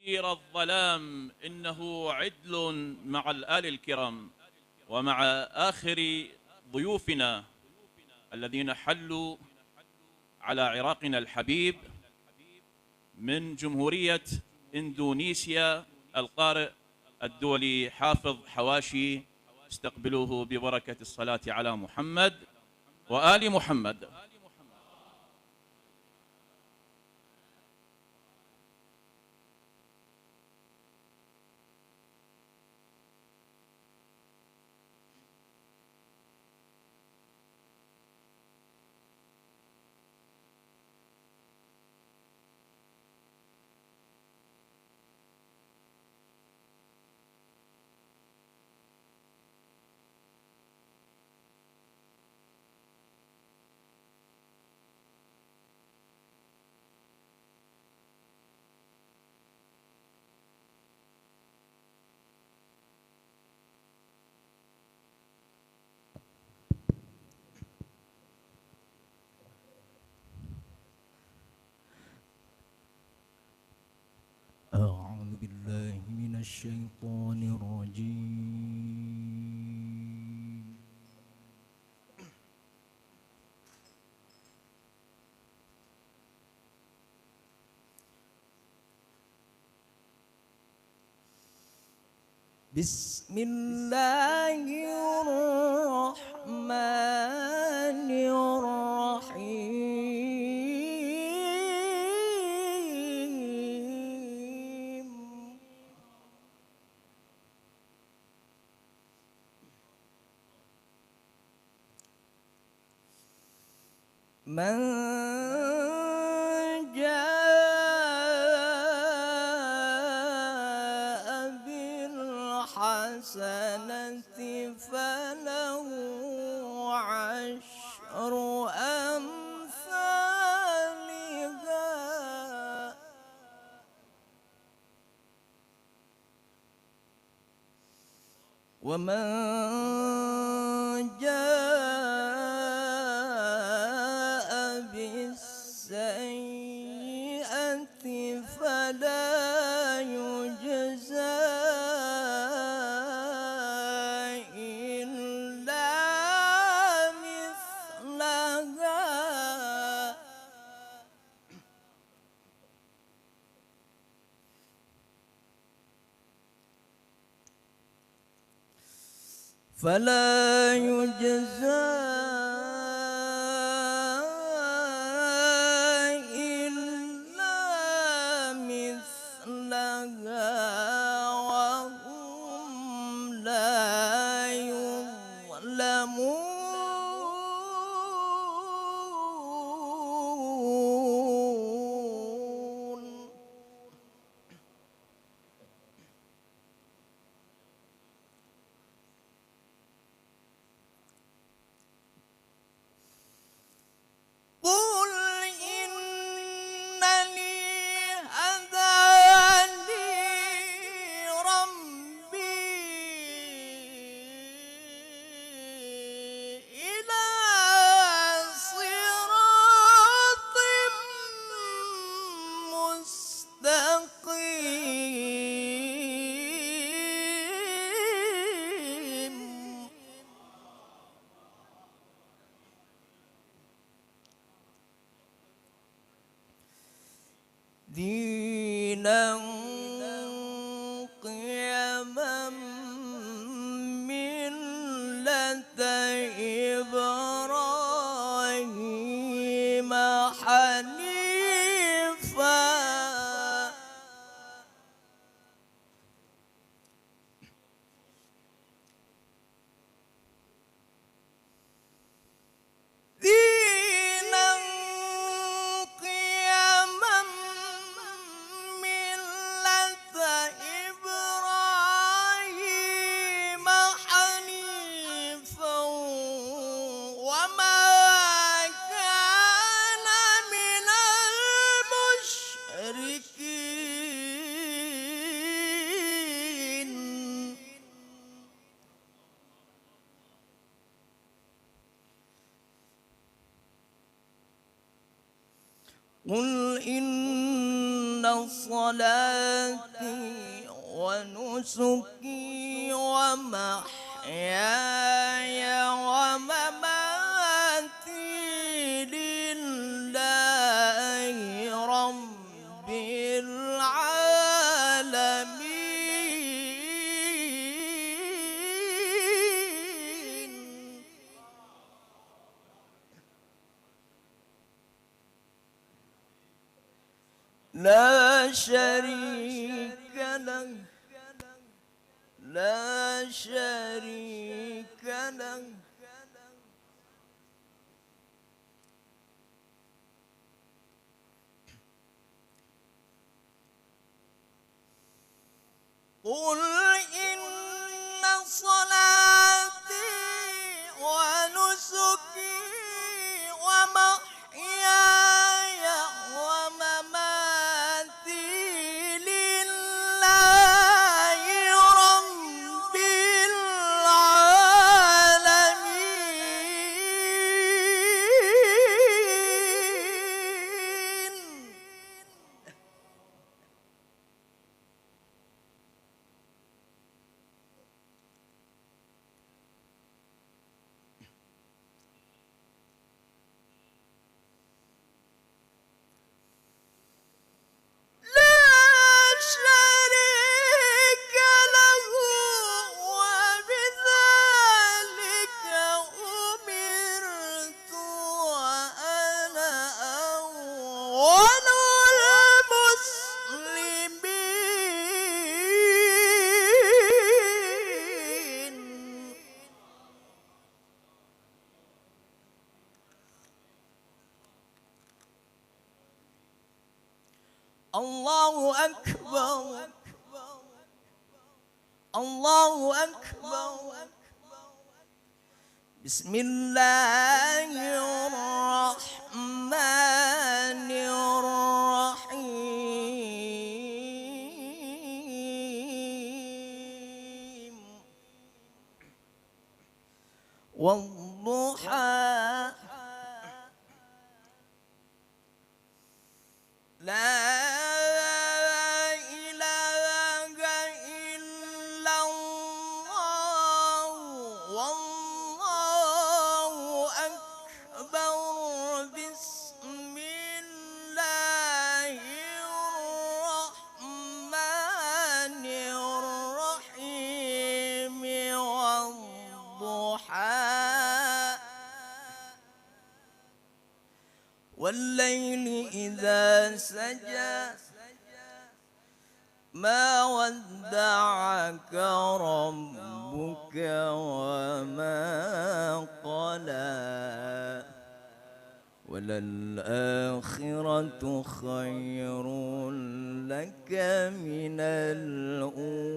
كثير الظلام إنه عدل مع الآل الكرام ومع آخر ضيوفنا الذين حلوا على عراقنا الحبيب من جمهورية إندونيسيا، القارئ الدولي حافظ حواشي. استقبلوه ببركة الصلاة على محمد وآل محمد. أعوذ بالله من الشيطان الرجيم. بسم الله الرحمن الرحيم. من جاء بالحسنة فله عشر أمثالها ومن جاء بالسيئة فلا يجزى إلا مثلها فلا يجزى إلا مثلها وهم لا يظلمون. قل إنني هداني ربي إلى صراط مستقيم دينا قيما ملة إبراهيم حنيفا دينا قيما ملة إبراهيم حنيفا وما كان من المشركين. قل إن صلاتي ونسكي ومحياي ومماتي لله رب العالمين لا شريك له لا شريك له قل إن صلاتي ونسكي ومحياي ومماتي لله رب العالمين شريك له وبذلك أمرت وأنا أول المسلمين الله أكبر الله أكبر بسم الله الرحمن الرحيم والضحى لا إله إلا الله والله أكبر بسم الله الرحمن الرحيم والضحى والليل إذا سجى ما ودعك ربك وما قلى وللآخرة خير لك من الأولى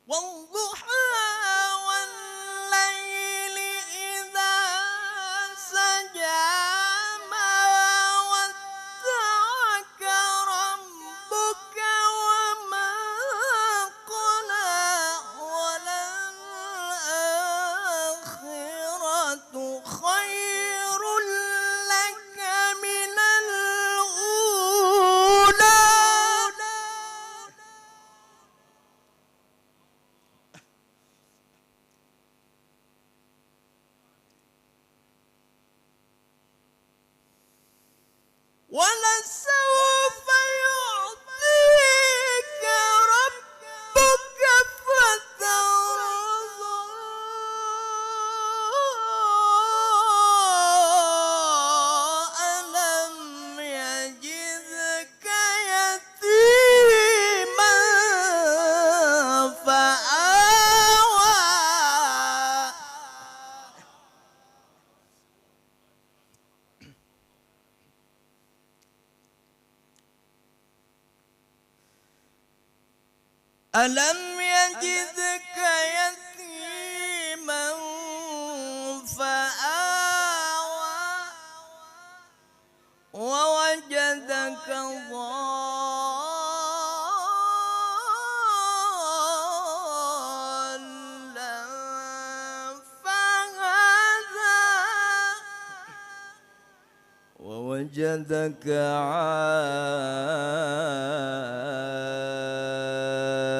والضحى والليل إذا سجى ما ودعك ربك وما قلى وللآخرة خير لك من الأولى ولسوف يعطيك ربك فترضى ألم يجدك يتيما فآوى ألم يجدك يتيما فآوى ووجدك ضالا فهدى ووجدك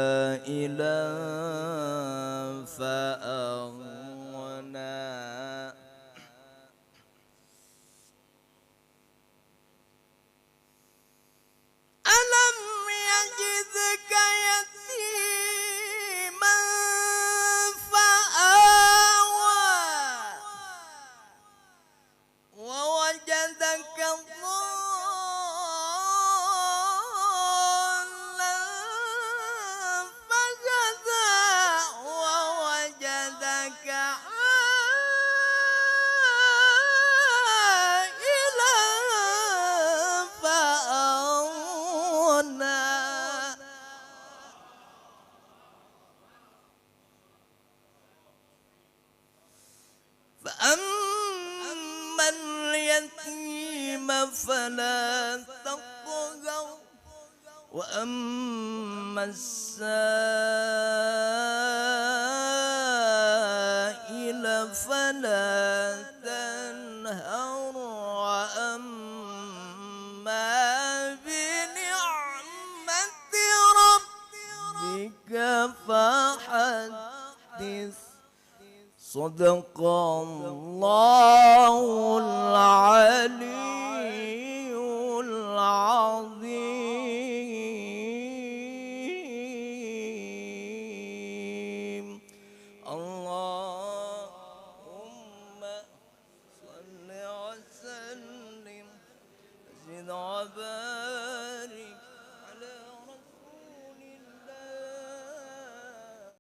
عائلا فأغنى ألم يجدك يتيما فآوى ووجدك ضالا فهدى ووجدك عائلا فأغنى فأما اليتيم فلا تقهر وأما السائل فلا تنهر وأما بنعمة ربك فحدث صدق الله